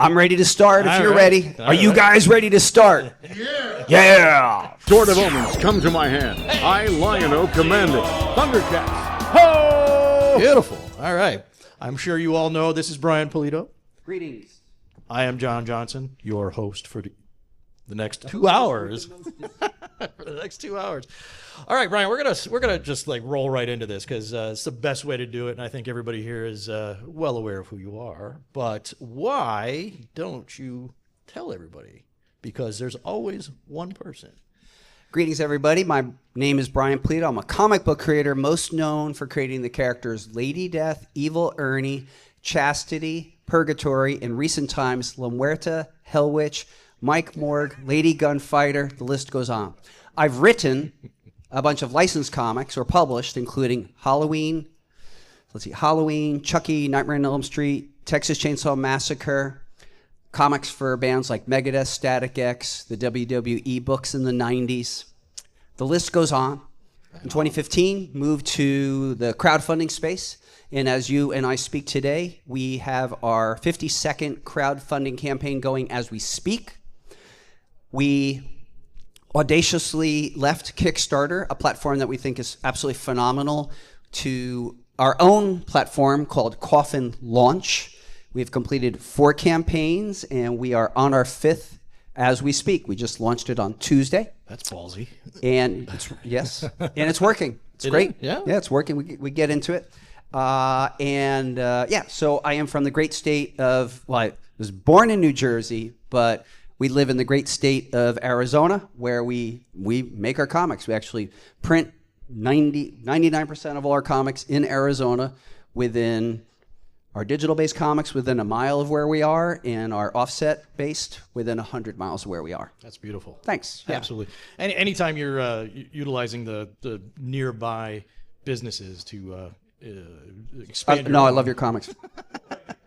I'm ready to start if you're right. ready. Are you guys ready to start? Yeah. Yeah. Sword of Omens, come to my hand. I, Lion-O, commanding. Thundercats. Ho! Beautiful. All right. I'm sure you all know this is Brian Pulido. Greetings. I am John Johnson, your host for the next 2 hours. For the next 2 hours. All right, Brian, we're gonna just like roll right into this because it's the best way to do it, and I think everybody here is well aware of who you are. But why don't you tell everybody? Because there's always one person. Greetings, everybody. My name is Brian Pulido. I'm a comic book creator, most known for creating the characters Lady Death, Evil Ernie, Chastity, Purgatori, in recent times, La Muerta, Hell Witch, Mike Morgue, Lady Gunfighter, the list goes on. I've written a bunch of licensed comics or published, including Halloween, Chucky, Nightmare on Elm Street, Texas Chainsaw Massacre, comics for bands like Megadeth, Static X, the WWE books in the 90s. The list goes on. In 2015, moved to the crowdfunding space. And as you and I speak today, we have our 52nd crowdfunding campaign going as we speak. We audaciously left Kickstarter, a platform that we think is absolutely phenomenal, to our own platform called Coffin Launch. We've completed 4 campaigns, and we are on our 5th as we speak. We just launched it on Tuesday. That's ballsy. And yes, and it's working. It's great. Yeah, it's working. We get into it. So I am from the great state of, well, I was born in New Jersey, but we live in the great state of Arizona, where we make our comics. We actually print 99% of all our comics in Arizona, within our digital-based comics within a mile of where we are, and our offset-based within 100 miles of where we are. That's beautiful. Thanks. Yeah. Absolutely. Anytime you're utilizing the nearby businesses to expand. No, I love your comics.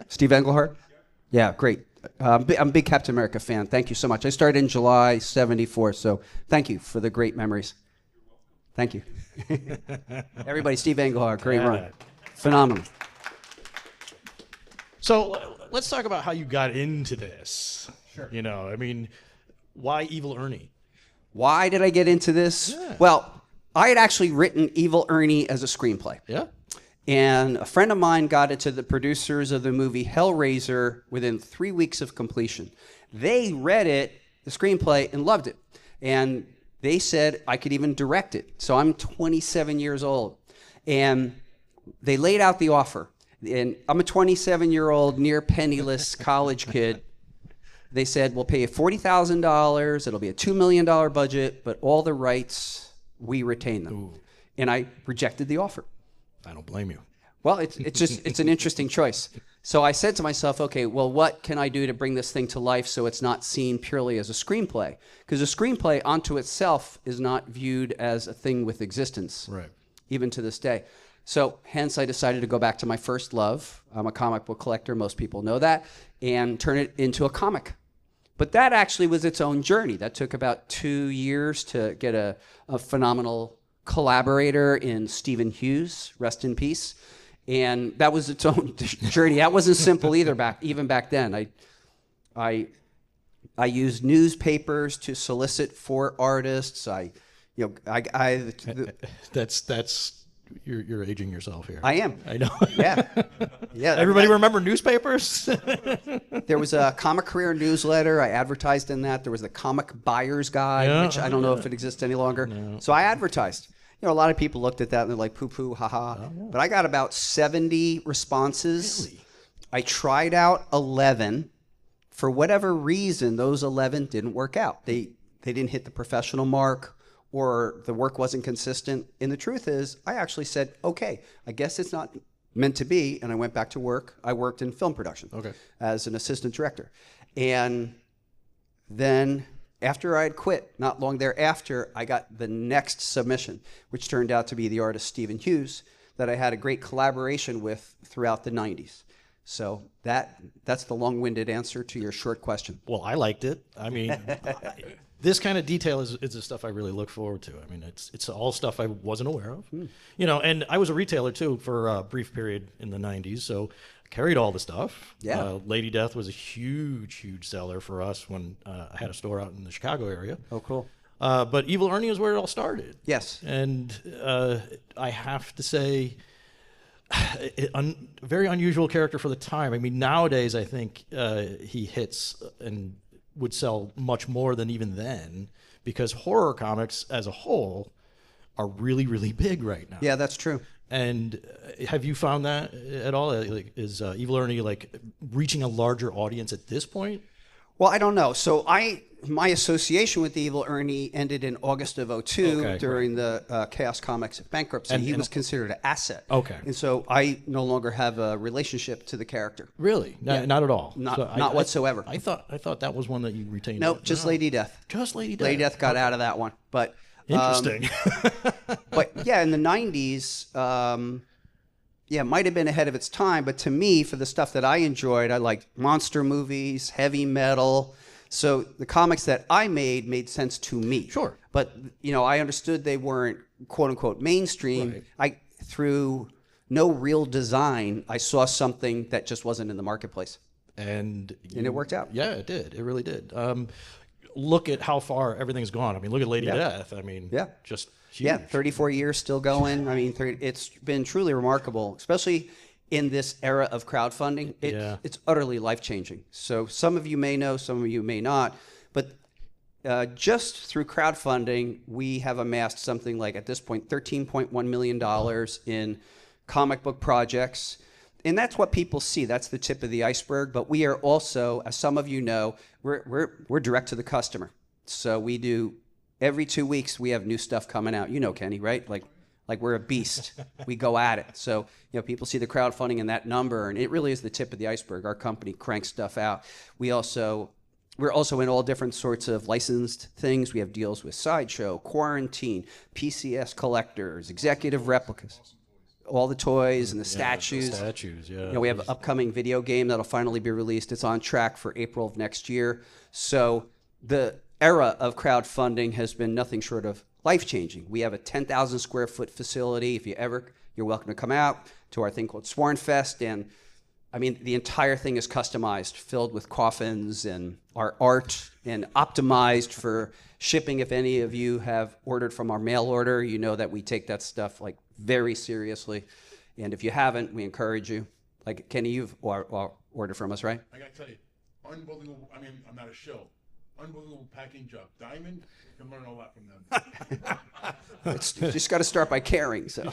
Steve Englehart? Yeah, great. I'm a big Captain America fan. Thank you so much. I started in July '74, so thank you for the great memories. Thank you. Everybody, Steve Englehart, great run. Phenomenal. So let's talk about how you got into this. Sure. You know, I mean, why Evil Ernie? Why did I get into this? Yeah. Well, I had actually written Evil Ernie as a screenplay. Yeah. And a friend of mine got it to the producers of the movie Hellraiser within 3 weeks of completion. They read it, the screenplay, and loved it. And they said I could even direct it. So I'm 27 years old. And they laid out the offer. And I'm a 27-year-old, near penniless college kid. They said, we'll pay you $40,000. It'll be a $2 million budget, but all the rights, we retain them. Ooh. And I rejected the offer. I don't blame you. Well, it's an interesting choice. So I said to myself, okay, well, what can I do to bring this thing to life so it's not seen purely as a screenplay? Because a screenplay onto itself is not viewed as a thing with existence, right? Even to this day. So hence I decided to go back to my first love. I'm a comic book collector, most people know that, and turn it into a comic. But that actually was its own journey. That took about 2 years to get a phenomenal collaborator in Steven Hughes, rest in peace. And that was its own journey. That wasn't simple either even back then. I used newspapers to solicit for artists. That's you're aging yourself here. I am. I know. Yeah. Everybody remember newspapers? There was a Comic Career newsletter. I advertised in that. There was the Comic Buyer's Guide, which I don't know if it exists any longer. No. So I advertised. You know, a lot of people looked at that and they're like, poo-poo, haha. Oh, yeah. But I got about 70 responses. Really? I tried out 11. For whatever reason, those 11 didn't work out. They didn't hit the professional mark, or the work wasn't consistent. And the truth is, I actually said, okay, I guess it's not meant to be. And I went back to work. I worked in film production as an assistant director. And then after I had quit, not long thereafter, I got the next submission, which turned out to be the artist Steven Hughes, that I had a great collaboration with throughout the 90s. So that's the long-winded answer to your short question. Well, I liked it. I mean, this kind of detail is the stuff I really look forward to. I mean, it's all stuff I wasn't aware of. You know, and I was a retailer too for a brief period in the 90s, so carried all the stuff. Yeah. Lady Death was a huge seller for us when I had a store out in the Chicago area. Oh, cool. But Evil Ernie is where it all started. Yes. And I have to say, very unusual character for the time. I mean, nowadays I think he hits and would sell much more than even then, because horror comics as a whole are really big right now. Yeah, that's true. And have you found that at all? Like, is Evil Ernie like reaching a larger audience at this point? Well, I don't know. So my association with Evil Ernie ended in August of 2002 during the Chaos Comics bankruptcy. He was considered an asset. Okay. And so I no longer have a relationship to the character. Really? Not at all. Not whatsoever. I thought that was one that you retained. Nope, just Lady Death. Just Lady Death. Lady Death got out of that one. But interesting. but yeah, in the 90s, yeah, it might have been ahead of its time, but to me, for the stuff that I enjoyed, I liked monster movies, heavy metal. So the comics that I made sense to me. Sure. But, I understood they weren't quote unquote mainstream. Right. Through no real design, I saw something that just wasn't in the marketplace. And it worked out. Yeah, it did. It really did. Look at how far everything's gone. I mean, look at Lady Death. I mean, just huge. Yeah, 34 years still going. I mean, it's been truly remarkable, especially in this era of crowdfunding. It's utterly life-changing. So some of you may know, some of you may not, but just through crowdfunding, we have amassed something like, at this point, $13.1 million in comic book projects. And that's what people see. That's the tip of the iceberg. But we are also, as some of you know, we're direct to the customer. So we do, every 2 weeks, we have new stuff coming out. You know, Kenny, right? Like we're a beast. We go at it. So, people see the crowdfunding and that number, and it really is the tip of the iceberg. Our company cranks stuff out. We're also in all different sorts of licensed things. We have deals with Sideshow, Quarantine, PCS collectors, executive replicas. All the toys and the statues. The statues, yeah. We have an upcoming video game that'll finally be released. It's on track for April of next year. So the era of crowdfunding has been nothing short of life-changing. We have a 10,000 square foot facility. If you're welcome to come out to our thing called Sworn Fest. And I mean, the entire thing is customized, filled with coffins and our art, and optimized for shipping. If any of you have ordered from our mail order, you know that we take that stuff like very seriously. And if you haven't, we encourage you. Like, Kenny, you've ordered from us, right? I got to tell you, unbelievable. I mean, I'm not a show. Unbelievable packing job. Diamond, you can learn a lot from them. It's just got to start by caring. So,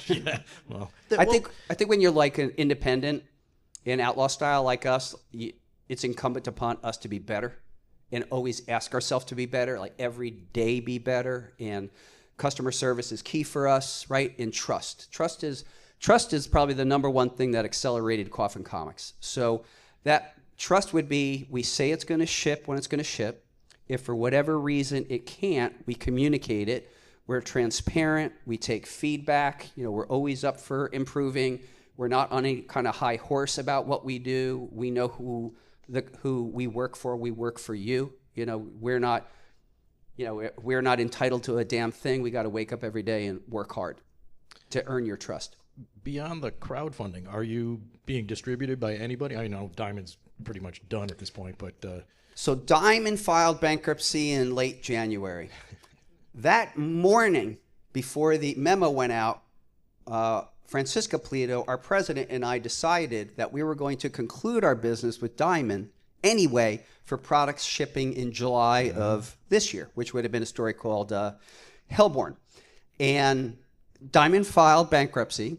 Well, I think when you're like an independent in outlaw style like us, it's incumbent upon us to be better and always ask ourselves to be better, like every day be better. And customer service is key for us, right? And trust. Trust is probably the number one thing that accelerated Coffin Comics. So that trust would be, we say it's going to ship when it's going to ship. If for whatever reason it can't, we communicate it. We're transparent. We take feedback. We're always up for improving. We're not on any kind of high horse about what we do. We know who we work for. We work for you. We're not entitled to a damn thing. We got to wake up every day and work hard to earn your trust. Beyond the crowdfunding, are you being distributed by anybody? I know Diamond's pretty much done at this point, but So Diamond filed bankruptcy in late January. That morning, before the memo went out, Francisca Pulido, our president, and I decided that we were going to conclude our business with Diamond anyway for products shipping in July of this year, which would have been a story called Hellborn. And Diamond filed bankruptcy,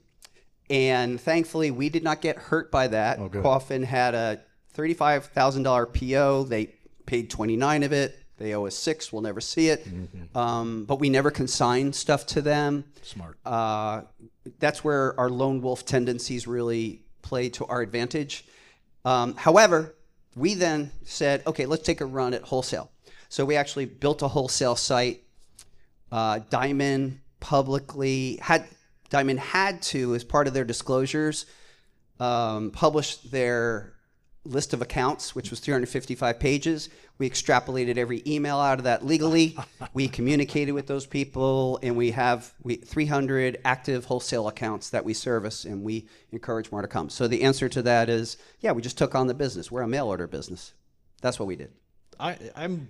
and thankfully we did not get hurt by that. Oh, good. Coffin had a $35,000 PO. They paid 29 of it. They owe us 6. We'll never see it. Mm-hmm. But we never consigned stuff to them. Smart. That's where our lone wolf tendencies really play to our advantage. However, we then said, okay, let's take a run at wholesale. So we actually built a wholesale site. Diamond had to, as part of their disclosures, publish their list of accounts, which was 355 pages. We extrapolated every email out of that legally. We communicated with those people, and we have 300 active wholesale accounts that we service, and we encourage more to come. So the answer to that is, yeah, we just took on the business. We're a mail order business. That's what we did. I'm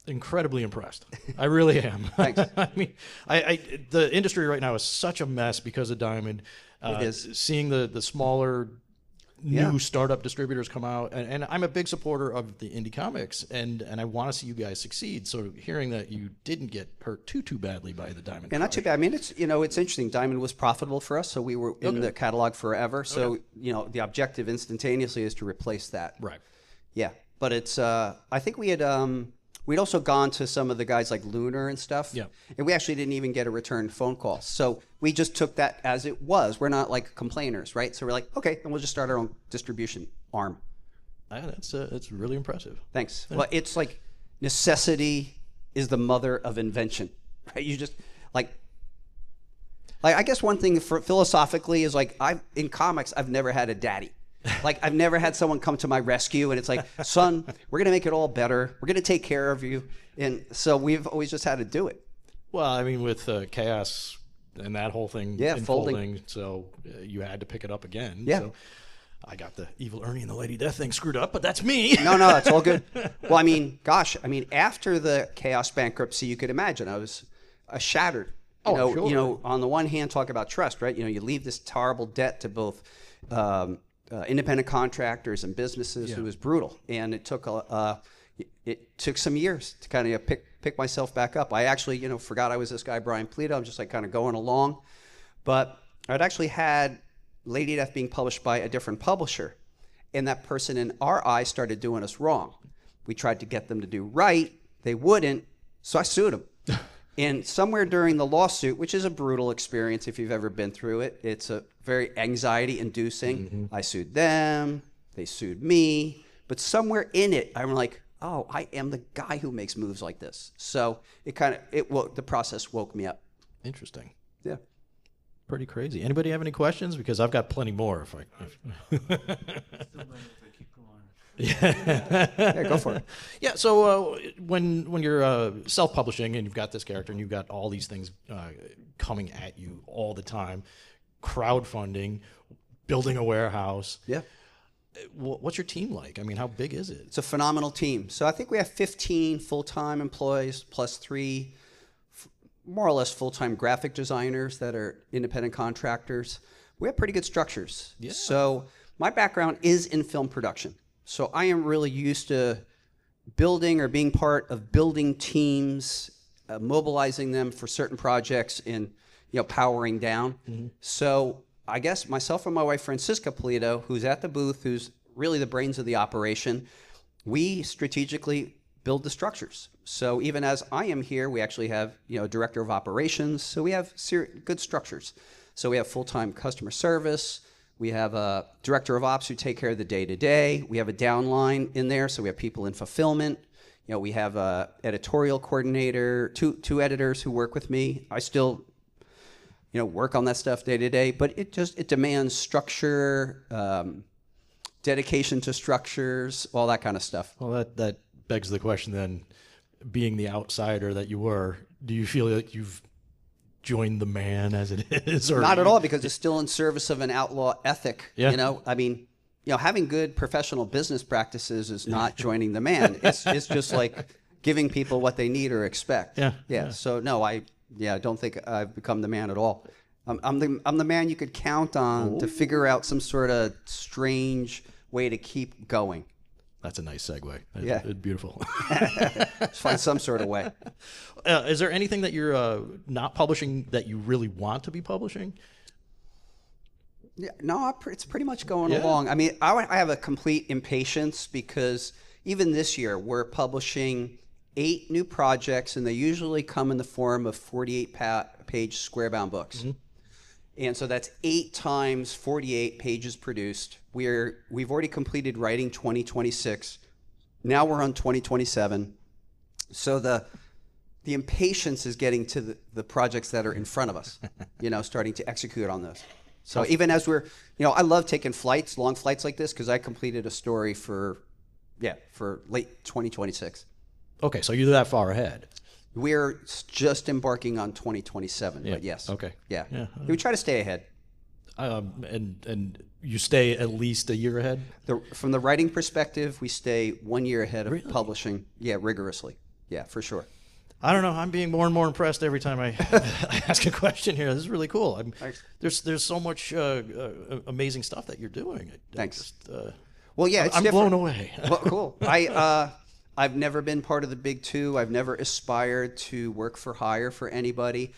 incredibly impressed. I really am. Thanks. I mean, the industry right now is such a mess because of Diamond. It is. Seeing the smaller new startup distributors come out, and I'm a big supporter of the indie comics, and I want to see you guys succeed. So hearing that you didn't get hurt too badly by the Diamond, and not too bad. I mean, it's interesting. Diamond was profitable for us, so we were in the catalog forever. So the objective instantaneously is to replace that. Right. Yeah, but it's I think we had we'd also gone to some of the guys like Lunar and stuff. Yeah. And we actually didn't even get a return phone call. So we just took that as it was. We're not like complainers, right? So we're like, okay, then we'll just start our own distribution arm. That's really impressive. Thanks. Well, it's like necessity is the mother of invention, right? You just like I guess one thing philosophically is like in comics, I've never had a daddy. Like I've never had someone come to my rescue and it's like, son, we're gonna make it all better. We're gonna take care of you, and so we've always just had to do it. Well, I mean, with Chaos and that whole thing unfolding, so you had to pick it up again. Yeah. So I got the Evil Ernie and the Lady Death thing screwed up, but that's me. No, it's all good. Well, I mean, after the Chaos bankruptcy, you could imagine I was shattered. Sure. On the one hand, talk about trust, right? You leave this terrible debt to both independent contractors and businesses. It was brutal, and it took some years to kind of pick myself back up. I actually forgot I was this guy Brian Pulido. I'm just like kind of going along, but I'd actually had Lady Death being published by a different publisher, and that person in our eyes started doing us wrong. We tried to get them to do right, they wouldn't, so I sued them. And somewhere during the lawsuit, which is a brutal experience if you've ever been through it, it's a very anxiety-inducing. Mm-hmm. I sued them, they sued me, but somewhere in it, I'm like, oh, I am the guy who makes moves like this. So the process woke me up. Interesting. Yeah. Pretty crazy. Anybody have any questions? Because I've got plenty more. Yeah, go for it. Yeah, so when you're self-publishing and you've got this character and you've got all these things coming at you all the time, crowdfunding, building a warehouse. Yeah. What's your team like? I mean, how big is it? It's a phenomenal team. So I think we have 15 full-time employees plus 3 more or less full-time graphic designers that are independent contractors. We have pretty good structures. Yeah. So my background is in film production. So I am really used to building or being part of building teams, mobilizing them for certain projects, and powering down. Mm-hmm. So I guess myself and my wife Francisca Pulido, who's at the booth, who's really the brains of the operation, we strategically build the structures. So even as I am here, we actually have a director of operations. So we have good structures. So we have full-time customer service. We have a director of ops who take care of the day-to-day. We have a downline in there, so we have people in fulfillment. We have a editorial coordinator, two editors who work with me. I still, work on that stuff day-to-day, but it demands structure, dedication to structures, all that kind of stuff. Well, that begs the question then, being the outsider that you were, do you feel like you've joined the man as it is? Or not at all, because it's still in service of an outlaw ethic. Yeah. I mean, having good professional business practices is not joining the man. It's just like giving people what they need or expect. Yeah. So no, I don't think I've become the man at all. I'm the man you could count on to figure out some sort of strange way to keep going. That's a nice segue. Yeah. It's beautiful. Let's find some sort of way. Is there anything that you're not publishing that you really want to be publishing? Yeah, no, it's pretty much going along. I mean, I have a complete impatience because even this year we're publishing 8 new projects, and they usually come in the form of 48-page square-bound books. Mm-hmm. And so that's 8 times 48 pages produced. We've already completed writing 2026. Now we're on 2027. So the impatience is getting to the projects that are in front of us, starting to execute on those. So even as we're, I love taking long flights like this, because I completed a story for late 2026. Okay, so you're that far ahead. We're just embarking on 2027, but yes. Okay. Yeah. We try to stay ahead. And you stay at least a year ahead? From the writing perspective, we stay 1 year ahead of publishing. Yeah, rigorously. Yeah, for sure. I don't know. I'm being more and more impressed every time I ask a question here. This is really cool. There's so much amazing stuff that you're doing. Thanks. Well, yeah, I'm blown away. Well, cool. I've never been part of the big two. I've never aspired to work for hire for anybody.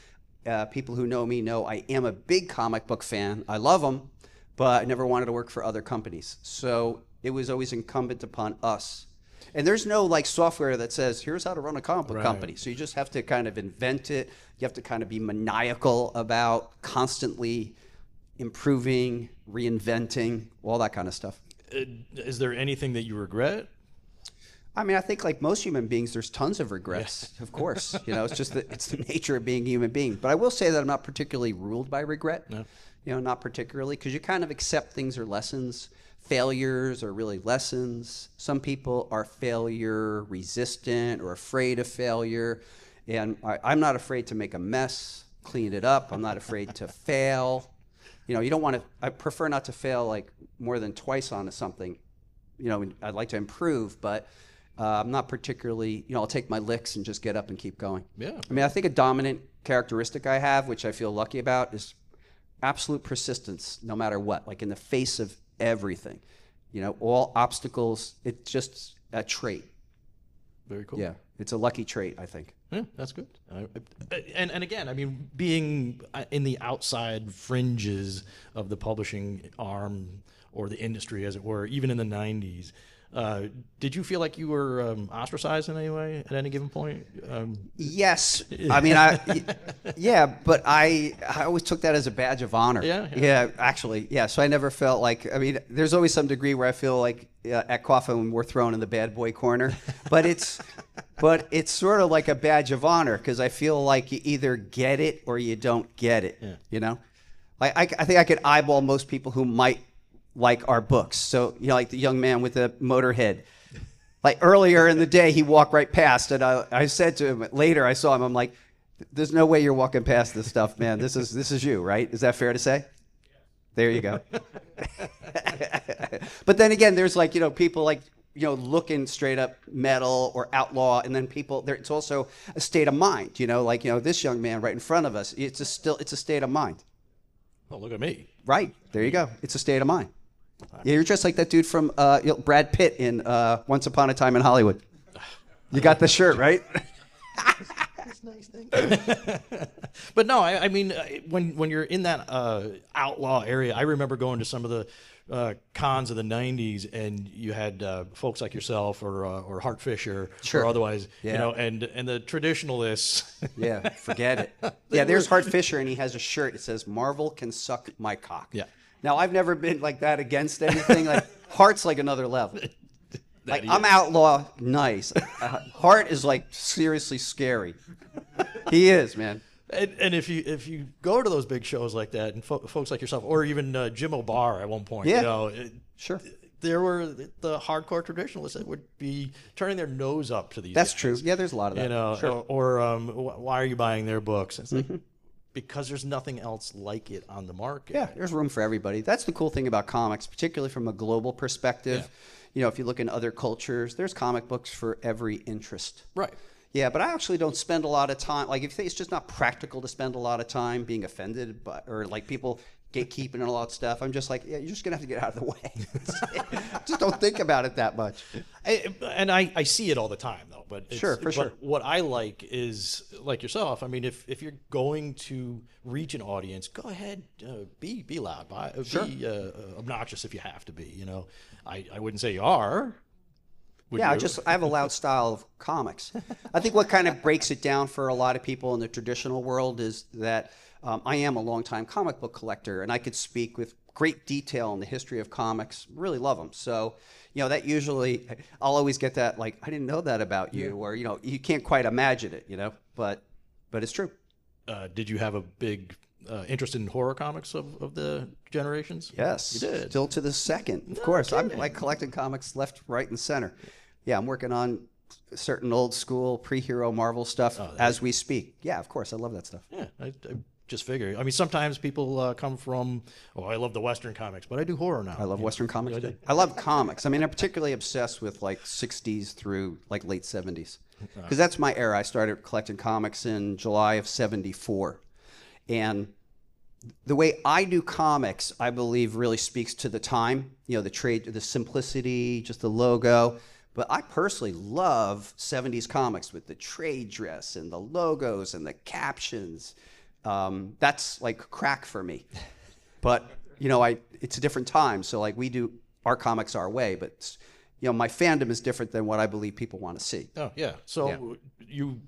People who know me know I am a big comic book fan. I love them, but I never wanted to work for other companies. So it was always incumbent upon us. And there's no software that says, here's how to run a comic book company. So you just have to kind of invent it. You have to kind of be maniacal about constantly improving, reinventing, all that kind of stuff. Is there anything that you regret? I mean, I think like most human beings, there's tons of regrets, of course. It's just it's the nature of being a human being. But I will say that I'm not particularly ruled by regret. No. Not particularly, because you kind of accept things are lessons. Failures are really lessons. Some people are failure resistant or afraid of failure. And I'm not afraid to make a mess, clean it up. I'm not afraid to fail. You don't want to, I prefer not to fail more than twice on something. I'd like to improve, but I'm not particularly, I'll take my licks and just get up and keep going. Yeah. I mean, I think a dominant characteristic I have, which I feel lucky about, is absolute persistence, no matter what, in the face of everything. All obstacles, it's just a trait. Very cool. Yeah, it's a lucky trait, I think. Yeah, that's good. And again, I mean, being in the outside fringes of the publishing arm or the industry, as it were, even in the 90s, did you feel like you were ostracized in any way at any given point? Yes. I mean, but I always took that as a badge of honor. Yeah, actually. Yeah, so I never felt there's always some degree where I feel like at Coffin we're thrown in the bad boy corner. But it's sort of like a badge of honor, because I feel like you either get it or you don't get it, I think I could eyeball most people who might like our books. So, like the young man with the Motorhead. Earlier in the day, he walked right past, and I said to him, later I saw him, I'm like, there's no way you're walking past this stuff, man. This is you, right? Is that fair to say? There you go. But then again, there's people looking straight up metal or outlaw, and then people there. It's also a state of mind, this young man right in front of us. It's a state of mind. Oh, look at me. Right. There you go. It's a state of mind. Yeah, you're just like that dude from Brad Pitt in Once Upon a Time in Hollywood. You got the shirt, right? That's nice thing. But no, I mean, when you're in that outlaw area, I remember going to some of the cons of the 90s, and you had folks like yourself or Hart Fisher or otherwise, and the traditionalists. Yeah, forget it. Yeah, there's Hart Fisher, and he has a shirt that says, "Marvel can suck my cock." Yeah. Now, I've never been like that against anything. Hart's another level. I'm outlaw nice. Hart is seriously scary. He is, man. And if you go to those big shows like that, and folks like yourself, or even Jim O'Barr at one point, sure, there were the hardcore traditionalists that would be turning their nose up to these. That's guys. True. Yeah, there's a lot of that. Sure. Or why are you buying their books? It's because there's nothing else like it on the market. Yeah, there's room for everybody. That's the cool thing about comics, particularly from a global perspective. Yeah. If you look in other cultures, there's comic books for every interest. Right. Yeah, but I actually don't spend a lot of time. If you think it's just not practical to spend a lot of time being offended by, or people gatekeeping and all that stuff, I'm just you're just going to have to get out of the way. Just don't think about it that much. I see it all the time, though. But sure. What I like is, like yourself, I mean, if you're going to reach an audience, go ahead, be loud, be obnoxious if you have to be. I wouldn't say you are. I have a loud style of comics. I think what kind of breaks it down for a lot of people in the traditional world is that I am a longtime comic book collector, and I could speak with great detail on the history of comics. Really love them. So, that usually I'll always get that I didn't know that about you, or you can't quite imagine it, but it's true. Did you have a big interested in horror comics of the generations? Yes. You did. Still to the second. Of course. I'm like collecting comics left, right, and center. Yeah, I'm working on certain old school pre-hero Marvel stuff as we speak. Yeah, of course. I love that stuff. Yeah, I just figure. I mean, sometimes people come from, I love the Western comics, but I do horror now. I love Western comics. I love comics. I mean, I'm particularly obsessed with like 60s through like late 70s. Because that's my era. I started collecting comics in July of 74. And the way I do comics, I believe, really speaks to the time. You know, the trade, the simplicity, just the logo. But I personally love 70s comics with the trade dress and the logos and the captions. That's like crack for me. But, you know, it's a different time. So like we do our comics our way, but you know, my fandom is different than what I believe people want to see. Oh, yeah. So you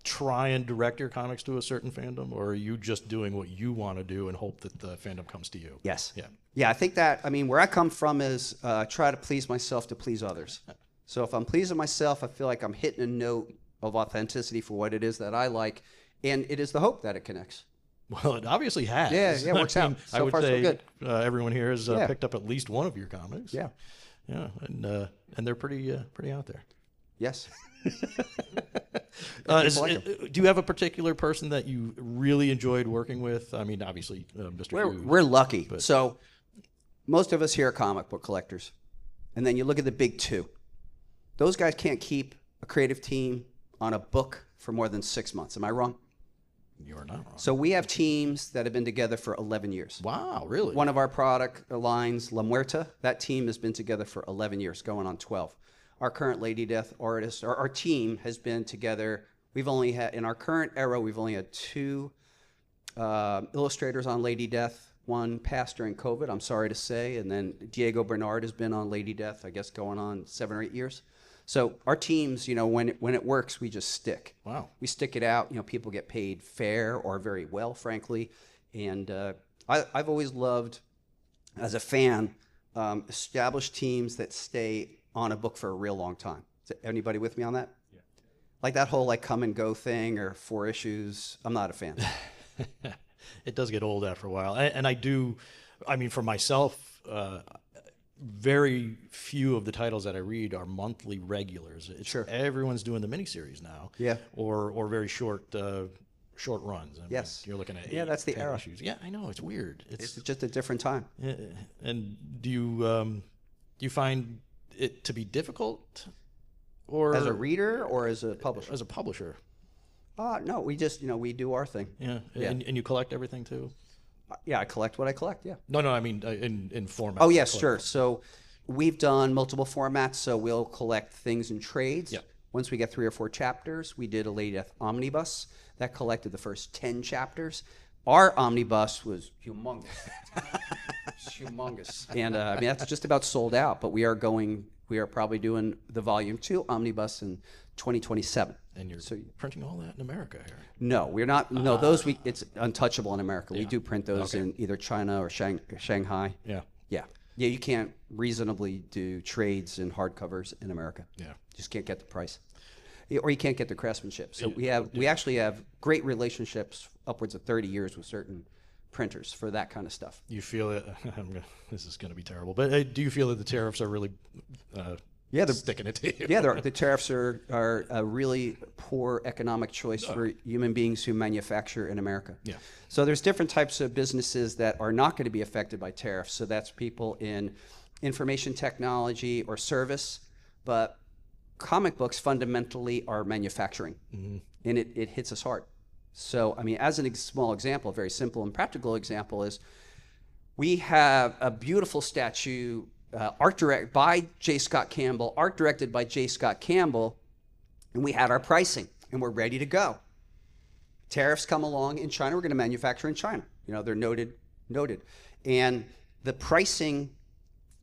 try and direct your comics to a certain fandom, or are you just doing what you want to do and hope that the fandom comes to you? Yes. Yeah. Yeah, I think that, I mean, where I come from is try to please myself to please others. So if I'm pleasing myself, I feel like I'm hitting a note of authenticity for what it is that I like, and it is the hope that it connects. Well, it obviously has. Yeah, it works out. So I would far, so say good. Everyone here has picked up at least one of your comics. Yeah. Yeah, and they're pretty out there. Yes. Do you have a particular person that you really enjoyed working with? I mean, obviously, Mr. Hughes. We're lucky. So most of us here are comic book collectors. And then you look at the big two. Those guys can't keep a creative team on a book for more than 6 months. Am I wrong? You're not wrong. So we have teams that have been together for 11 years. Wow, really? One of our product lines, La Muerta, that team has been together for 11 years, going on 12. Our current Lady Death artist, our team has been together. We've only had, in our current era, we've only had 2 illustrators on Lady Death. One passed during COVID, I'm sorry to say, and then Diego Bernard has been on Lady Death, I guess going on 7 or 8 years. So our teams, you know, when it works, we just stick. Wow. We stick it out. You know, people get paid fair or very well, frankly. And I've always loved, as a fan, established teams that stay on a book for a real long time. Is anybody with me on that? Yeah. Like that whole like come and go thing or 4 issues. I'm not a fan. It does get old after a while. And I do, I mean, for myself, very few of the titles that I read are monthly regulars. Sure. Everyone's doing the miniseries now. Yeah. Or very short runs. I mean, Yes. you're looking at that's the 10 era. issues. Yeah, I know, it's weird. It's just a different time. And do you find it to be difficult, or As a reader or as a publisher? as a publisher? No, we just, you know, we do our thing. Yeah. Yeah. And you collect everything too? Yeah, I collect what I collect, yeah. No, I mean in format. Oh, yes, sure. So we've done multiple formats, so we'll collect things in trades. Yeah. Once we get 3 or 4 chapters, we did a Lady Death omnibus that collected the first 10 chapters. Our omnibus was humongous. Humongous. And I mean, that's just about sold out, but we are probably doing the volume 2 omnibus in 2027. And you're printing all that in America here? No, we're not. No, it's untouchable in America. We do print those in either China or Shanghai. Yeah. Yeah. Yeah, you can't reasonably do trades and hardcovers in America. Yeah. Just can't get the price. Or you can't get the craftsmanship. So we actually have great relationships upwards of 30 years with certain printers for that kind of stuff. You feel it? This is going to be terrible, but do you feel that the tariffs are really sticking it to you? Yeah, the tariffs are a really poor economic choice for human beings who manufacture in America. Yeah. So there's different types of businesses that are not going to be affected by tariffs. So that's people in information technology or service, but comic books fundamentally are manufacturing, and it hits us hard. So, I mean, as a small example, a very simple and practical example is we have a beautiful statue, art directed by J. Scott Campbell, art directed by J. Scott Campbell, and we had our pricing, and we're ready to go. Tariffs come along in China, we're going to manufacture in China. You know, they're noted. And the pricing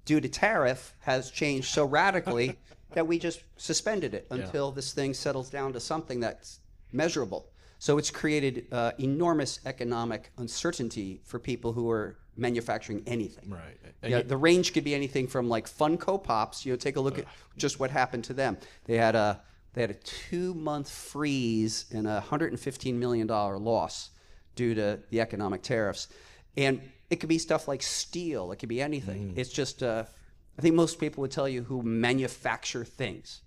due to tariff has changed so radically that we just suspended it until this thing settles down to something that's measurable. So it's created enormous economic uncertainty for people who are manufacturing anything. Right. Yeah, the range could be anything from like Funko Pops. You know, take a look at just what happened to them. They had a 2-month freeze and a $115 million loss due to the economic tariffs. And it could be stuff like steel. It could be anything. It's just, I think most people would tell you who manufacture things.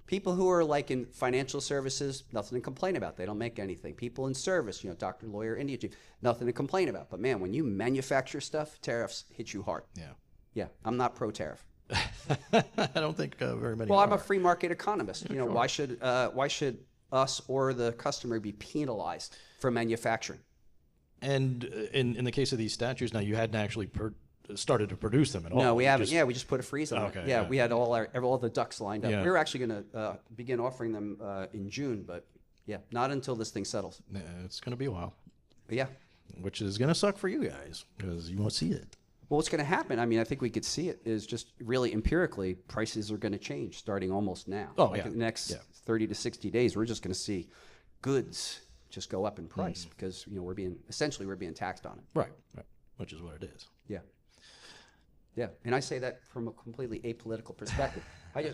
People who are like in financial services, nothing to complain about. They don't make anything. People in service, doctor, lawyer, India chief, nothing to complain about. But man, when you manufacture stuff, tariffs hit you hard. Yeah. Yeah, I'm not pro-tariff. I don't think very many. Well, are. I'm a free market economist. Sure. Why should us or the customer be penalized for manufacturing? And in the case of these statues, now you hadn't actually started to produce them at all. No, we haven't. Yeah, we just put a freeze on Okay, it. Yeah, yeah. we had all the ducks lined up. Yeah. We were actually going to begin offering them in June, but yeah, not until this thing settles. Yeah, it's going to be a while, But yeah. which is going to suck for you guys because you won't see it. Well, what's going to happen, I mean, I think we could see it, is just really empirically, prices are going to change starting almost now. Oh, like yeah. in the next Yeah. 30 to 60 days, we're just going to see goods just go up in price because, we're being taxed on it. Right, which is what it is. Yeah. Yeah, and I say that from a completely apolitical perspective.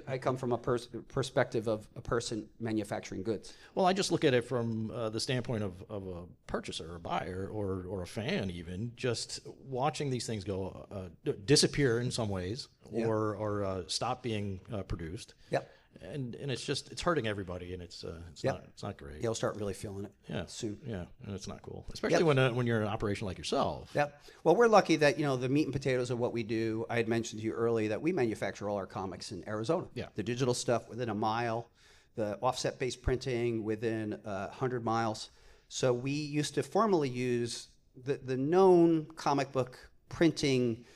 I come from a perspective of a person manufacturing goods. Well, I just look at it from the standpoint of a purchaser, or buyer, or a fan even, just watching these things go disappear in some ways, Yeah. or stop being produced. Yep. And it's hurting everybody, and it's Yep. not great. You'll start really feeling it soon. Yeah, and it's not cool, especially when you're in an operation like yourself. Yep. Well, we're lucky that, the meat and potatoes of what we do. I had mentioned to you earlier that we manufacture all our comics in Arizona. Yeah. The digital stuff within a mile, the offset-based printing within 100 miles. So we used to formerly use the known comic book printing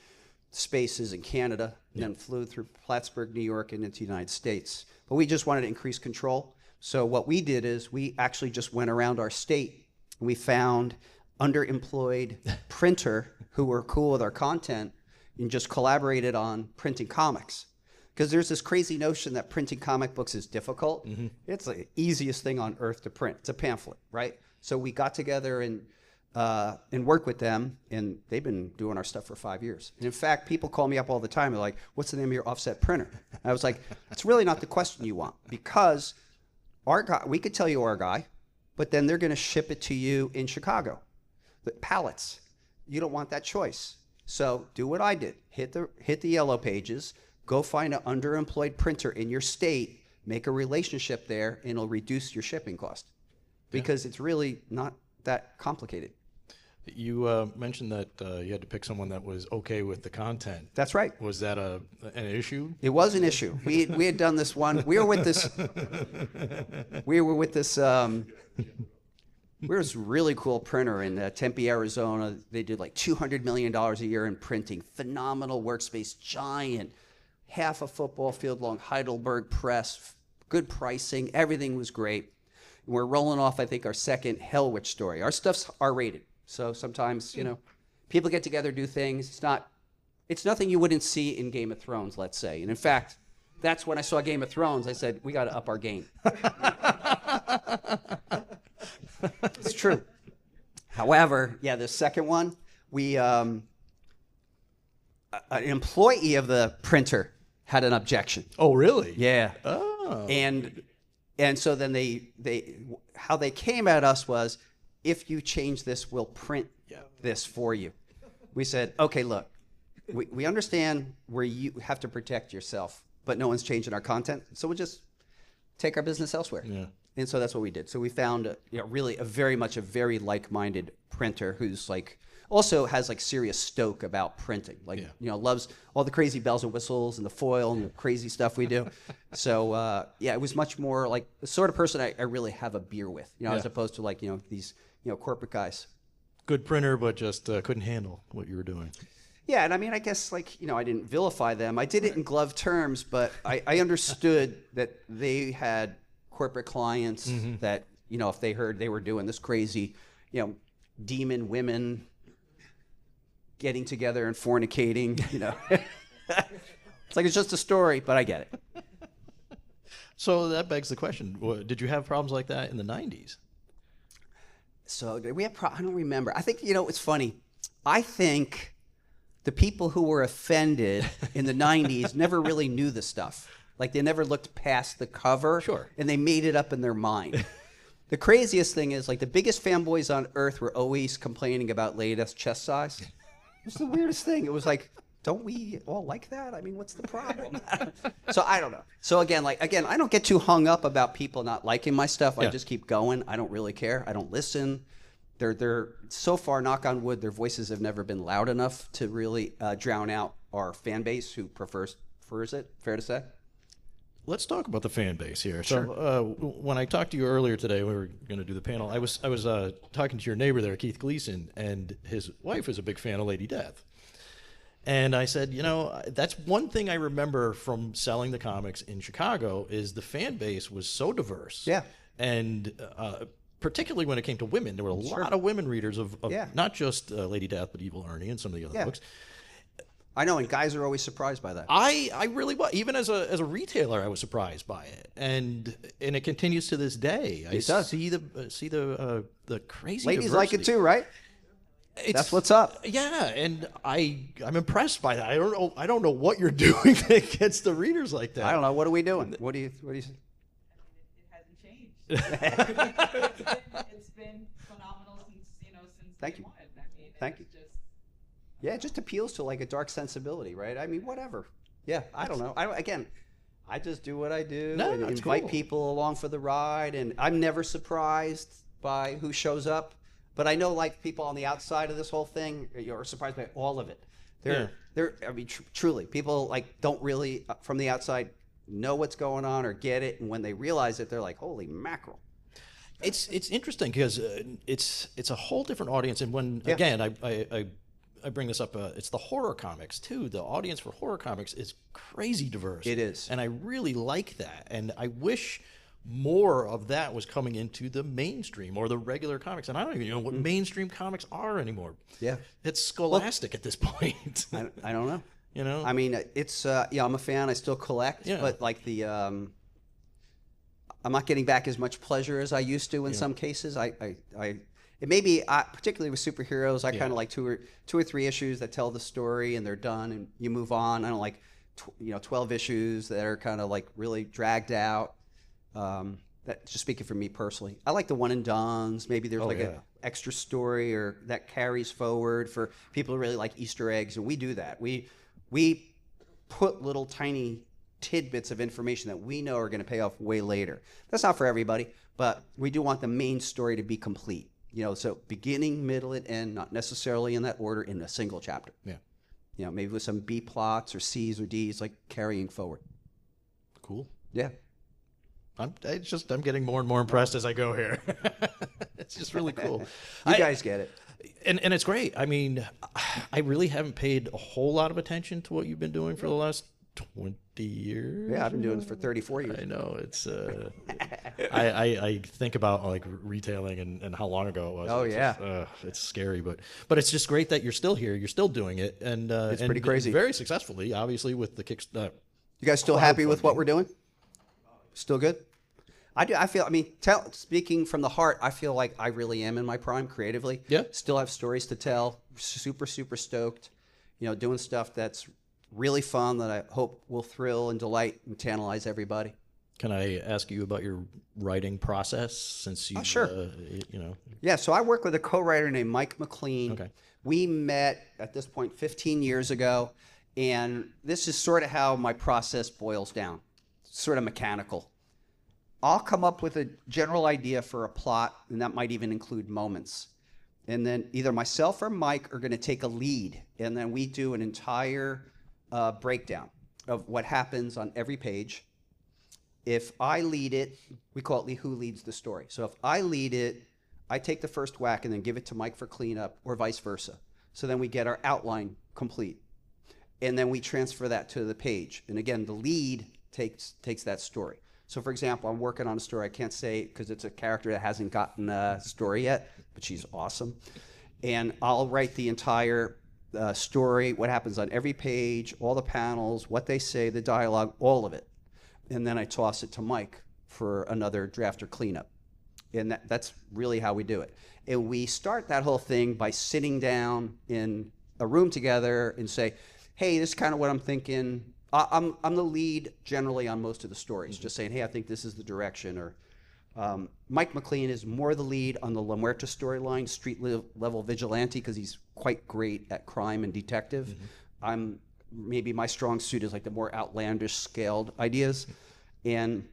spaces in Canada, and then flew through Plattsburgh, New York, and into the United States. But we just wanted to increase control. So what we did is we actually just went around our state and we found underemployed printer who were cool with our content and just collaborated on printing comics. Because there's this crazy notion that printing comic books is difficult. It's the easiest thing on earth to print. It's a pamphlet, right? So we got together and worked with them, and they've been doing our stuff for 5 years. And in fact, people call me up all the time. They're like, "What's the name of your offset printer?" And I was like, "That's really not the question you want, because our guy, we could tell you our guy, but then they're going to ship it to you in Chicago, the pallets. You don't want that choice. So do what I did: hit the yellow pages, go find an underemployed printer in your state, make a relationship there, and it'll reduce your shipping cost, because it's really not that complicated." You mentioned that you had to pick someone that was okay with the content. That's right. Was that an issue? It was an issue. We had done this one. We were with this. We were with this. We were this really cool printer in Tempe, Arizona. They did like $200 million a year in printing. Phenomenal workspace, giant, half a football field long Heidelberg press, good pricing. Everything was great. And we're rolling off, I think, our second Hell Witch story. Our stuff's R-rated. So sometimes, people get together, do things. It's nothing you wouldn't see in Game of Thrones, let's say. And in fact, that's when I saw Game of Thrones, I said, we got to up our game. It's true. However, the second one, we, an employee of the printer had an objection. Oh, really? Yeah. Oh. And so then how they came at us was, if you change this, we'll print this for you. We said, okay, look, we understand where you have to protect yourself, but no one's changing our content, so we'll just take our business elsewhere. Yeah. And so that's what we did. So we found really a very like-minded printer who's also has serious stoke about printing, loves all the crazy bells and whistles and the foil and the crazy stuff we do. So it was much more like the sort of person I really have a beer with, as opposed to these corporate guys. Good printer, but just couldn't handle what you were doing. Yeah, and I mean, I guess I didn't vilify them. I did it in glove terms, but I understood that they had corporate clients that, if they heard they were doing this crazy, demon women getting together and fornicating, it's just a story, but I get it. So that begs the question, did you have problems like that in the 90s? So we had I don't remember. I think, it's funny. I think the people who were offended in the 90s never really knew the stuff. They never looked past the cover. Sure. And they made it up in their mind. The craziest thing is, like, the biggest fanboys on earth were always complaining about latest chest size. It was the weirdest thing. It was like, don't we all like that? I mean, what's the problem? So I don't know. So again, I don't get too hung up about people not liking my stuff. I just keep going. I don't really care. I don't listen. They're so far, knock on wood, their voices have never been loud enough to really drown out our fan base who prefers it. Fair to say? Let's talk about the fan base here. Sure. So when I talked to you earlier today, we were going to do the panel. I was talking to your neighbor there, Keith Gleason, and his wife is a big fan of Lady Death. And I said, that's one thing I remember from selling the comics in Chicago is the fan base was so diverse. Yeah. And particularly when it came to women, there were a lot of women readers of not just Lady Death, but Evil Ernie and some of the other books. I know, and guys are always surprised by that. I really was. Even as a retailer, I was surprised by it, and it continues to this day. I see the crazy ladies diversity. like it too, right? That's what's up. Yeah, and I'm impressed by that. I don't know what you're doing that gets the readers like that. I don't know. What are we doing? What do you? It hasn't changed. It's been phenomenal since Thank day you. one. Thank you. Yeah, it just appeals to like a dark sensibility, right? I mean, whatever. Yeah, I don't know. I just do what I do and invite people along for the ride, and I'm never surprised by who shows up. But I know, like, people on the outside of this whole thing are surprised by all of it. I mean, truly, people like don't really from the outside know what's going on or get it, and when they realize it, they're like, "Holy mackerel!" It's interesting because it's a whole different audience, and when again I bring this up, it's the horror comics too. The audience for horror comics is crazy diverse. It is, and I really like that, and I wish more of that was coming into the mainstream or the regular comics. And I don't even know what mainstream comics are anymore. Yeah. It's scholastic at this point. I don't know. I mean, it's, I'm a fan. I still collect, but like I'm not getting back as much pleasure as I used to in some cases. It may be, particularly with superheroes, I kind of like two or three issues that tell the story and they're done and you move on. I don't like, 12 issues that are kind of like really dragged out. That just speaking for me personally, I like the one and dones. Maybe there's an extra story or that carries forward for people who really like Easter eggs, and we do that. We put little tiny tidbits of information that we know are going to pay off way later. That's not for everybody, but we do want the main story to be complete. So beginning, middle, and end, not necessarily in that order in a single chapter. Yeah. Maybe with some B plots or C's or D's, like carrying forward. Cool. Yeah. I'm getting more and more impressed as I go here. It's just really cool. You guys get it. And it's great. I mean, I really haven't paid a whole lot of attention to what you've been doing for the last 20 years. Yeah, I've been doing this for 34 years. I know. It's I think about like retailing and how long ago it was. Oh, it's scary, but it's just great that you're still here. You're still doing it, and it's pretty crazy. Very successfully, obviously, with the Kickstarter. You guys still happy with what we're doing? Still good? I do. I feel, speaking from the heart, I feel like I really am in my prime creatively. Yeah. Still have stories to tell. Super, super stoked. Doing stuff that's really fun that I hope will thrill and delight and tantalize everybody. Can I ask you about your writing process since you, sure. Yeah, so I work with a co-writer named Mike MacLean. Okay. We met at this point 15 years ago, and this is sort of how my process boils down. Sort of mechanical. I'll come up with a general idea for a plot, and that might even include moments. And then either myself or Mike are going to take a lead, and then we do an entire breakdown of what happens on every page. If I lead it, we call it who leads the story. So if I lead it, I take the first whack and then give it to Mike for cleanup, or vice versa. So then we get our outline complete. And then we transfer that to the page. And again, the lead takes that story. So for example, I'm working on a story. I can't say because it's a character that hasn't gotten a story yet, but she's awesome. And I'll write the entire story, what happens on every page, all the panels, what they say, the dialogue, all of it. And then I toss it to Mike for another draft or cleanup. And that's really how we do it. And we start that whole thing by sitting down in a room together and say, hey, this is kind of what I'm thinking. I'm the lead generally on most of the stories, just saying, hey, I think this is the direction, or Mike MacLean is more the lead on the Muerta storyline, street level vigilante, because he's quite great at crime and detective. Maybe my strong suit is like the more outlandish scaled ideas. And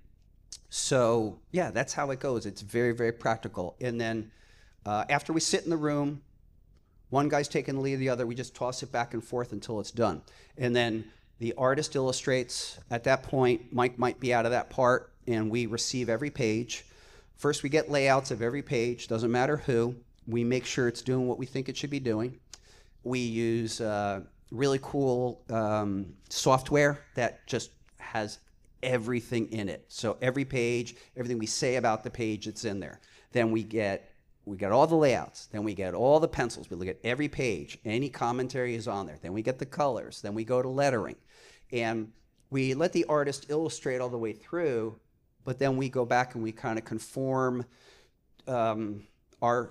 so, yeah, that's how it goes. It's very, very practical. And then after we sit in the room, one guy's taking the lead of the other, we just toss it back and forth until it's done. And then the artist illustrates. At that point, Mike might be out of that part, and we receive every page. First, we get layouts of every page, doesn't matter who. We make sure it's doing what we think it should be doing. We use really cool software that just has everything in it. So every page, everything we say about the page, it's in there. Then we get all the layouts. Then we get all the pencils. We look at every page. Any commentary is on there. Then we get the colors. Then we go to lettering. And we let the artist illustrate all the way through, but then we go back and we kind of conform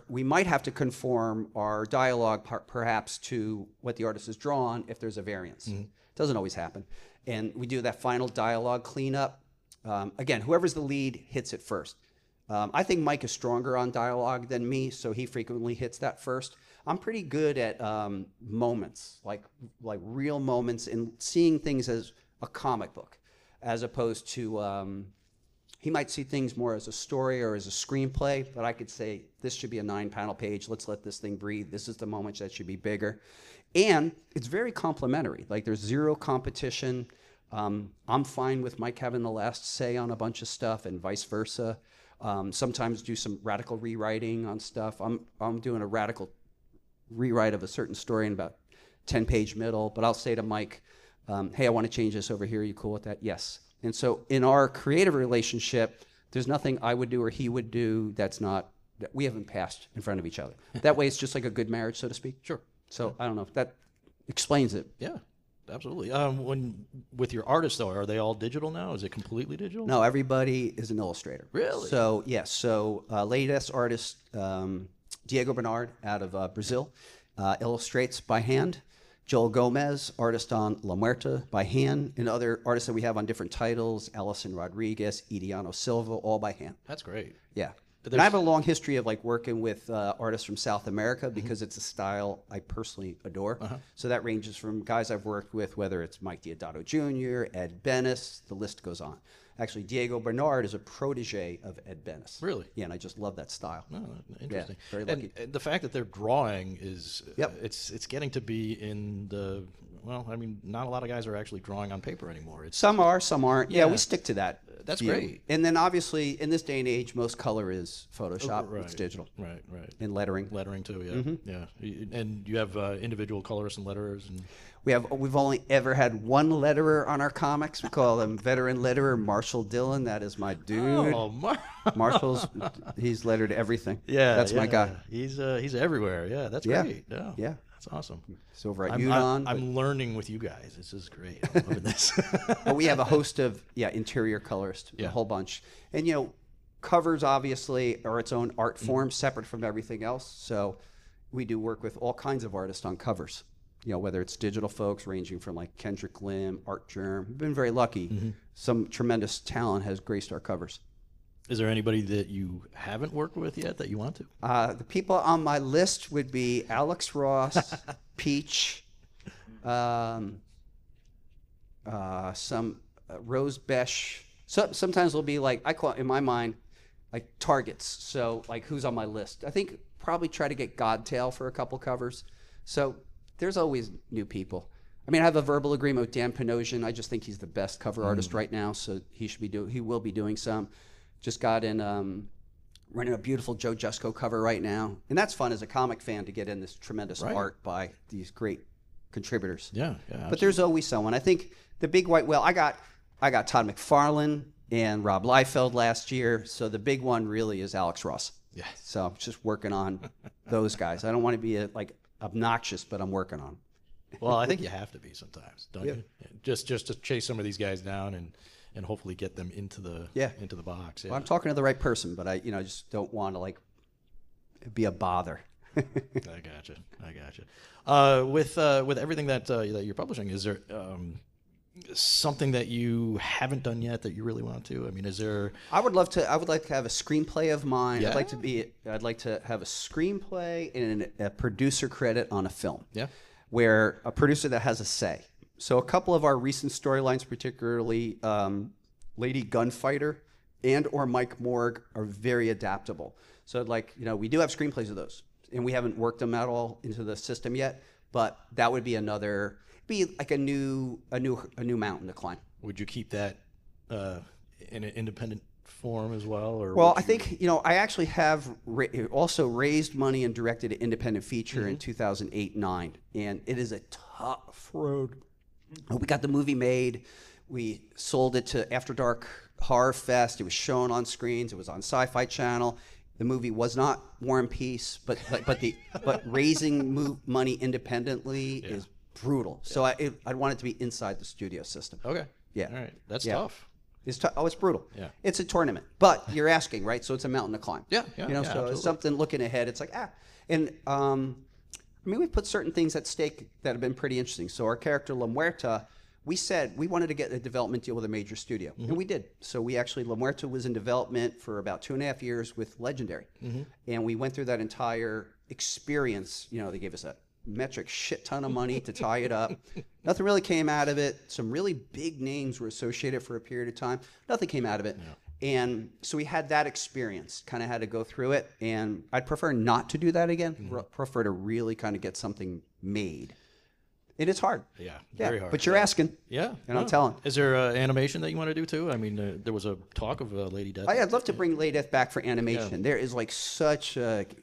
we might have to conform our dialogue perhaps to what the artist has drawn if there's a variance. Doesn't always happen. And we do that final dialogue cleanup. Again, whoever's the lead hits it first. I think Mike is stronger on dialogue than me, so he frequently hits that first. I'm pretty good at moments, like real moments, and seeing things as a comic book, as opposed to he might see things more as a story or as a screenplay, but I could say, this should be a 9-panel page. Let's let this thing breathe. This is the moment that should be bigger. And it's very complementary. Like, there's zero competition. I'm fine with Mike having the last say on a bunch of stuff and vice versa. Sometimes do some radical rewriting on stuff. I'm doing a radical rewrite of a certain story in about 10-page middle, but I'll say to Mike, hey, I want to change this over here. Are you cool with that? Yes. And so in our creative relationship, there's nothing I would do or he would do that we haven't passed in front of each other. That way it's just like a good marriage, so to speak. Sure. So I don't know if that explains it. Yeah, absolutely. With your artists, though, are they all digital now? Is it completely digital? No, everybody is an illustrator. Really? So, yes. So latest artist, Diego Bernard out of Brazil, illustrates by hand. Joel Gomez, artist on La Muerta by hand, and other artists that we have on different titles, Alison Rodriguez, Idiano Silva, all by hand. That's great. Yeah. And I have a long history of like working with artists from South America because it's a style I personally adore. So that ranges from guys I've worked with, whether it's Mike Deodato Jr., Ed Benes, the list goes on. Actually, Diego Bernard is a protege of Ed Benes. Really? Yeah, and I just love that style. Oh, interesting. Yeah, very lucky. And the fact that they're drawing is, Yep. It's getting to be in the, well, I mean, not a lot of guys are actually drawing on paper anymore. Some are, some aren't. Yeah, Yeah. we stick to that. That's view. great. And then obviously, in this day and age, most color is Photoshop. Right. It's digital. Right. And lettering. Lettering too, yeah. Yeah. And you have individual colorists and letterers and... We've only ever had one letterer on our comics. We call him veteran letterer Marshall Dillon. That is my dude. Oh, Marshall's he's lettered everything. Yeah, that's my guy. He's everywhere. Yeah, that's great. Yeah, that's awesome. He's over at Udon. I'm learning with you guys. This is great. I'm loving this. But we have a host of interior colorists, a whole bunch, and covers obviously are its own art form, separate from everything else. So we do work with all kinds of artists on covers. Whether it's digital folks ranging from like Kendrick Lim, Art Germ. We've been very lucky. Some tremendous talent has graced our covers. Is there anybody that you haven't worked with yet that you want to? The people on my list would be Alex Ross, Peach, some Rose Besh. Sometimes they'll be like, I call it in my mind, like targets. So like who's on my list? I think probably try to get Godtail for a couple covers. So there's always new people. I mean, I have a verbal agreement with Dan Panosian. I just think he's the best cover artist right now, so he will be doing some. Just got in running a beautiful Joe Jusko cover right now, and that's fun as a comic fan to get in this tremendous art by these great contributors. Yeah. But there's always someone. I think the big white whale. I got Todd McFarlane and Rob Liefeld last year, so the big one really is Alex Ross. Yeah. So I'm just working on those guys. I don't want to be obnoxious, but I'm working on. Well, I think you have to be sometimes, don't you? Just to chase some of these guys down and hopefully get them into the box. Yeah. Well, I'm talking to the right person, but I just don't want to be a bother. I gotcha. With everything that you're publishing, is there something that you haven't done yet that you really want to? I mean, is there? I would like to have a screenplay of mine. Yeah? I'd like to have a screenplay and a producer credit on a film. Yeah. Where a producer that has a say. So a couple of our recent storylines, particularly Lady Gunfighter and or Mike Morgue, are very adaptable. So we do have screenplays of those, and we haven't worked them at all into the system yet. But that would be a new mountain to climb. Would you keep that in an independent form as well, or? Well, I think I actually have also raised money and directed an independent feature in 2008-9, and it is a tough road. We got the movie made. We sold it to After Dark Horror Fest. It was shown on screens. It was on Sci-Fi Channel. The movie was not War and Peace, but raising money independently is brutal. So I'd want it to be inside the studio system. Okay. Yeah. All right. That's tough. It's brutal. Yeah. It's a tournament, but you're asking, right? So it's a mountain to climb. Yeah. So absolutely. it's something looking ahead. It's like and we've put certain things at stake that have been pretty interesting. So our character La Muerta, we said we wanted to get a development deal with a major studio, and we did. So La Muerta was in development for about 2.5 years with Legendary, and we went through that entire experience. They gave us a metric shit ton of money to tie it up. Nothing really came out of it. Some really big names were associated for a period of time. Nothing came out of it. Yeah. And so we had that experience, kind of had to go through it. And I'd prefer not to do that again. Prefer to really kind of get something made. It is hard. Yeah, very hard. But you're asking. Yeah. And I'm telling. Is there animation that you want to do too? I mean, there was a talk of Lady Death. I'd love to bring Lady Death back for animation. Yeah. There is such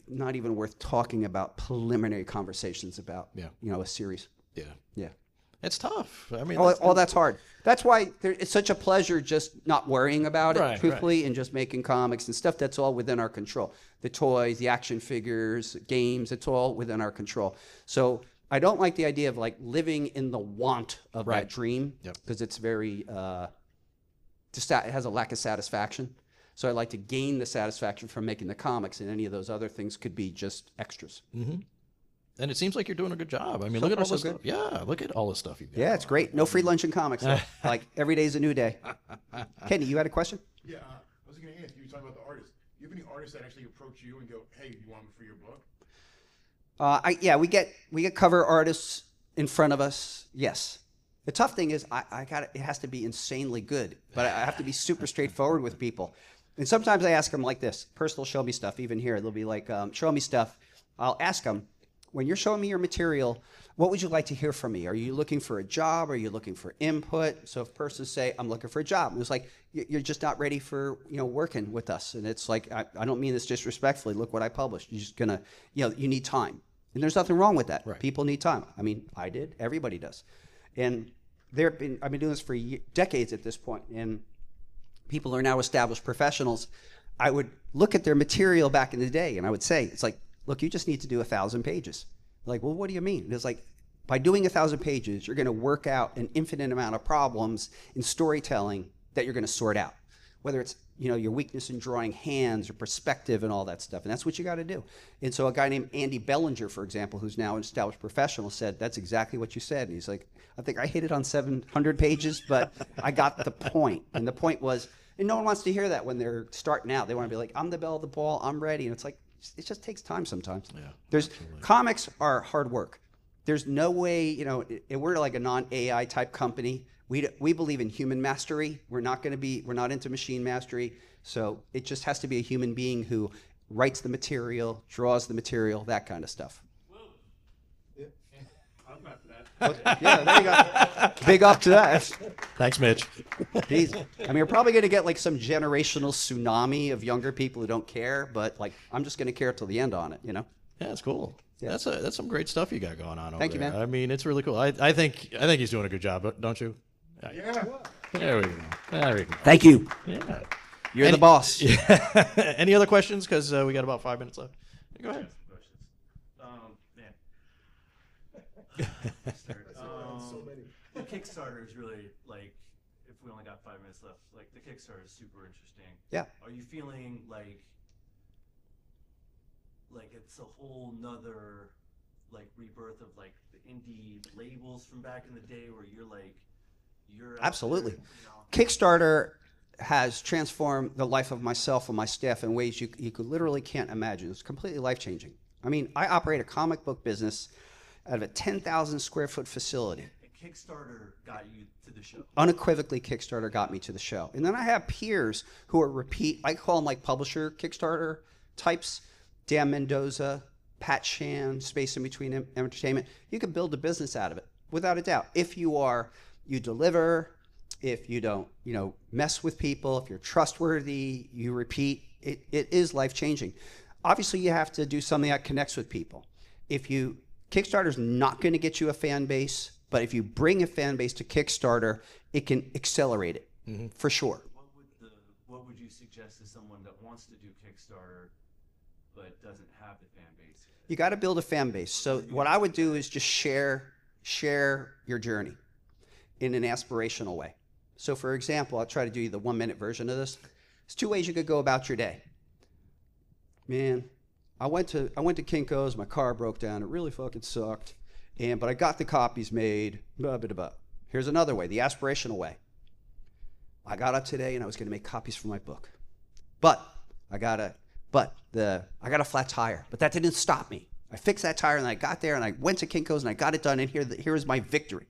not even worth talking about preliminary conversations about a series. Yeah. Yeah. It's tough. I mean, all that's hard. That's why it's such a pleasure just not worrying about it, truthfully, and just making comics and stuff that's all within our control. The toys, the action figures, games, it's all within our control. So I don't like the idea of living in the want of that dream, because it's very, it has a lack of satisfaction. So I like to gain the satisfaction from making the comics, and any of those other things could be just extras. Mm-hmm. And it seems like you're doing a good job. I mean, look at all this stuff. Yeah, look at all the stuff you've got. Yeah, it's great. No free lunch in comics. Every day's a new day. Kenny, you had a question? Yeah, I was going to ask you. You were talking about the artists. Do you have any artists that actually approach you and go, "Hey, you want me for your book?" We get cover artists in front of us. Yes. The tough thing is it has to be insanely good, but I have to be super straightforward with people. And sometimes I ask them like this, personal show me stuff. Even here, they'll be like, show me stuff. I'll ask them, when you're showing me your material, what would you like to hear from me? Are you looking for a job? Are you looking for input? So if persons say, I'm looking for a job, and it's like, you're just not ready for, working with us. And it's like, I don't mean this disrespectfully. Look what I published. You're just gonna, you need time. And there's nothing wrong with that. Right. People need time. I mean, I did. Everybody does. And I've been doing this for decades at this point, and people are now established professionals. I would look at their material back in the day, and I would say, it's like, look, you just need to do 1,000 pages. Like, well, what do you mean? And it's like, by doing 1,000 pages, you're going to work out an infinite amount of problems in storytelling that you're going to sort out. Whether it's, your weakness in drawing hands or perspective and all that stuff. And that's what you got to do. And so a guy named Andy Bellinger, for example, who's now an established professional, said, that's exactly what you said. And he's like, I think I hit it on 700 pages, but I got the point. And the point was, and no one wants to hear that when they're starting out. They want to be like, I'm the belle of the ball, I'm ready. And it's like, it just takes time sometimes. Yeah, comics are hard work. There's no way, we're like a non-AI type company. We believe in human mastery. We're not into machine mastery. So it just has to be a human being who writes the material, draws the material, that kind of stuff. Yeah. I'm not for that. Yeah, there you go. Big up to that. Thanks, Mitch. We're probably going to get some generational tsunami of younger people who don't care, but I'm just going to care till the end on it, Yeah, it's cool. Yeah. That's some great stuff you got going on over Thank you, there. man. I mean, it's really cool. I think he's doing a good job, don't you? Yeah. There we go. Thank you. Yeah. You're the boss. Yeah. Any other questions? Because we got about 5 minutes left. Go ahead. The Kickstarter is really if we only got 5 minutes left, the Kickstarter is super interesting. Yeah. Are you feeling like it's a whole nother rebirth of the indie labels from back in the day where you're you're out Absolutely. there, you know. Kickstarter has transformed the life of myself and my staff in ways you could literally can't imagine. It's completely life-changing. I mean, I operate a comic book business out of a 10,000 square foot facility. And Kickstarter got you to the show. Unequivocally, Kickstarter got me to the show. And then I have peers who are I call them like publisher Kickstarter types. Dan Mendoza, Pat Shan, Space in Between Entertainment. You can build a business out of it, without a doubt. If you deliver, if you don't, mess with people, if you're trustworthy, you repeat, it is life-changing. Obviously, you have to do something that connects with people. Kickstarter's not going to get you a fan base, but if you bring a fan base to Kickstarter, it can accelerate it, for sure. What would you suggest to someone that wants to do Kickstarter but doesn't have the fan base yet? You got to build a fan base. So what I would do is just share your journey in an aspirational way. So for example, I'll try to do you the 1-minute version of this. There's 2 ways you could go about your day. Man, I went to Kinko's, my car broke down, it really fucking sucked. But I got the copies made, blah, blah, blah. Here's another way, the aspirational way. I got up today and I was gonna make copies for my book. But I got a flat tire, but that didn't stop me. I fixed that tire and I got there and I went to Kinko's and I got it done, and here is my victory.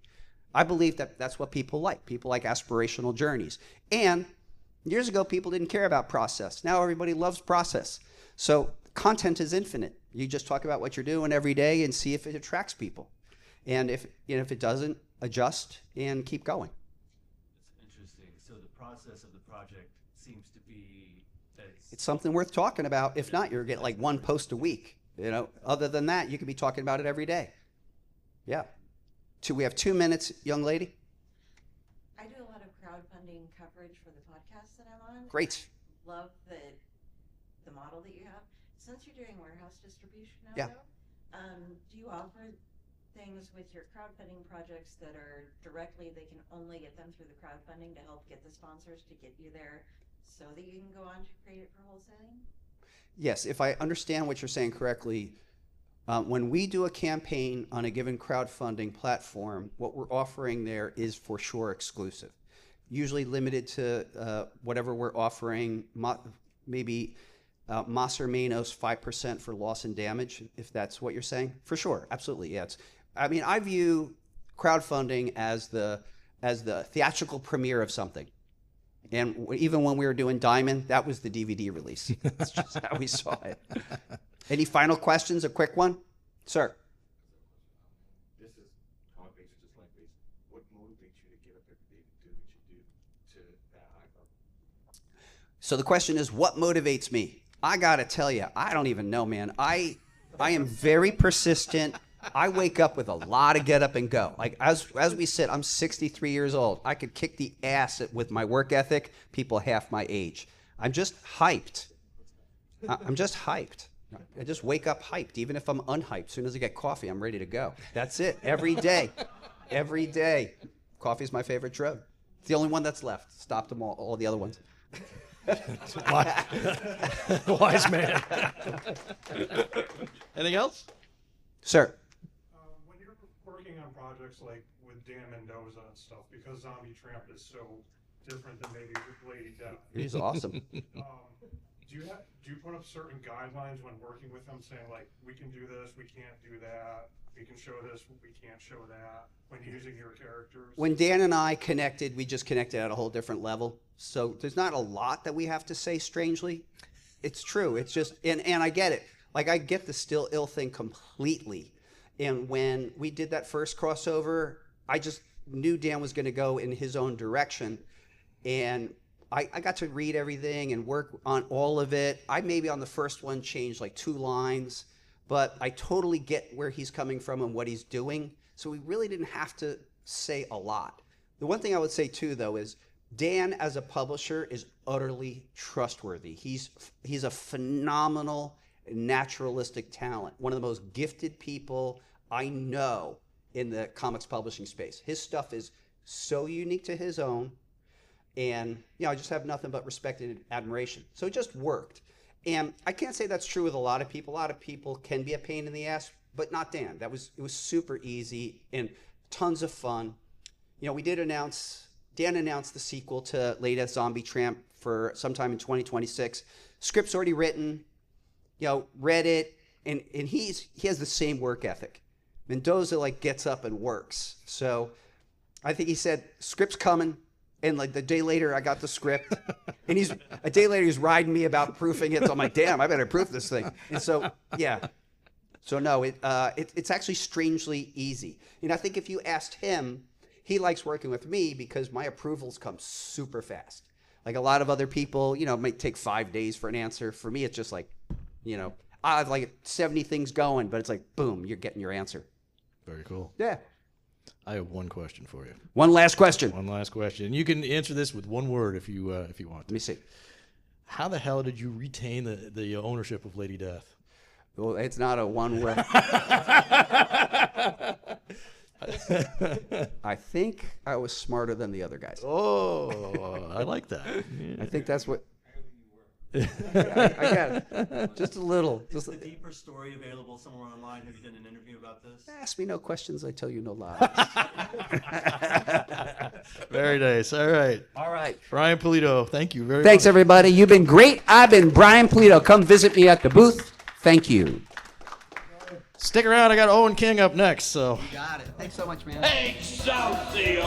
I believe that's what people like. People like aspirational journeys. And years ago, people didn't care about process. Now everybody loves process. So content is infinite. You just talk about what you're doing every day and see if it attracts people. And if it doesn't, adjust and keep going. It's interesting. So the process of the project seems to be It's something worth talking about. If not, you're getting like 1 post a week. Other than that, you could be talking about it every day. Yeah. We have 2 minutes, young lady. I do a lot of crowdfunding coverage for the podcast that I'm on. Great. Love the model that you have. Since you're doing warehouse distribution now, Yeah. do you offer things with your crowdfunding projects that are directly, they can only get them through the crowdfunding to help get the sponsors to get you there so that you can go on to create it for wholesaling? Yes, if I understand what you're saying correctly, when we do a campaign on a given crowdfunding platform, what we're offering there is for sure exclusive. Usually limited to whatever we're offering, maybe Mas or Manos 5% for loss and damage, if that's what you're saying. For sure, absolutely, yeah. I view crowdfunding as the theatrical premiere of something. And even when we were doing Diamond, that was the DVD release. That's just how we saw it. Any final questions? A quick one? Sir. This is comic based or just life based. What motivates you to get up every day to do what you do to that high level? So the question is, what motivates me? I gotta tell you, I don't even know, man. I am very persistent. I wake up with a lot of get up and go. Like as we sit, I'm 63 years old. I could kick the ass with my work ethic, people half my age. I'm just hyped. I'm just hyped. I just wake up hyped, even if I'm unhyped. As soon as I get coffee, I'm ready to go. That's it, every day. Every day. Coffee's my favorite drug. It's the only one that's left. Stopped them all the other ones. Wise man. Anything else? Sir. When you're working on projects like with Dan Mendoza and stuff, because Zombie Tramp is so different than maybe with Lady Death. He's awesome. Do you put up certain guidelines when working with them, saying like, we can do this, we can't do that, we can show this, we can't show that, when using your characters? When Dan and I connected, we just connected at a whole different level. So there's not a lot that we have to say, strangely. It's true. It's just, and I get it. Like, I get the still ill thing completely. And when we did that first crossover, I just knew Dan was going to go in his own direction. And I got to read everything and work on all of it. I maybe on the first one changed like 2 lines, but I totally get where he's coming from and what he's doing. So we really didn't have to say a lot. The one thing I would say too, though, is Dan as a publisher is utterly trustworthy. He's a phenomenal naturalistic talent, one of the most gifted people I know in the comics publishing space. His stuff is so unique to his own. And, I just have nothing but respect and admiration. So it just worked. And I can't say that's true with a lot of people. A lot of people can be a pain in the ass, but not Dan. It was super easy and tons of fun. We did announce Dan announced the sequel to Lady Death Zombie Tramp for sometime in 2026. Script's already written, read it, and he has the same work ethic. Mendoza like gets up and works. So I think he said, script's coming. And like the day later, I got the script, and a day later he's riding me about proofing it. So I'm like, damn, I better proof this thing. And so, yeah. So no, it's actually strangely easy. I think if you asked him, he likes working with me because my approvals come super fast. Like a lot of other people, it might take 5 days for an answer. For me, it's just like, I have like 70 things going, but it's like, boom, you're getting your answer. Very cool. Yeah. I have one question for you. One last question. One last question. You can answer this with one word if you want. Let me see. How the hell did you retain the ownership of Lady Death? Well, it's not a one word. I think I was smarter than the other guys. Oh, I like that. I think that's what. I got it. Just a little. Is the deeper story available somewhere online? Have you done an interview about this? Ask me no questions, I tell you no lies. Very nice. All right. All right. Brian Pulido, thank you very much. Thanks, everybody. You've been great. I've been Brian Pulido. Come visit me at the booth. Thank you. Stick around. I got Owen King up next. So. You got it. Thanks so much, man. Excelsior!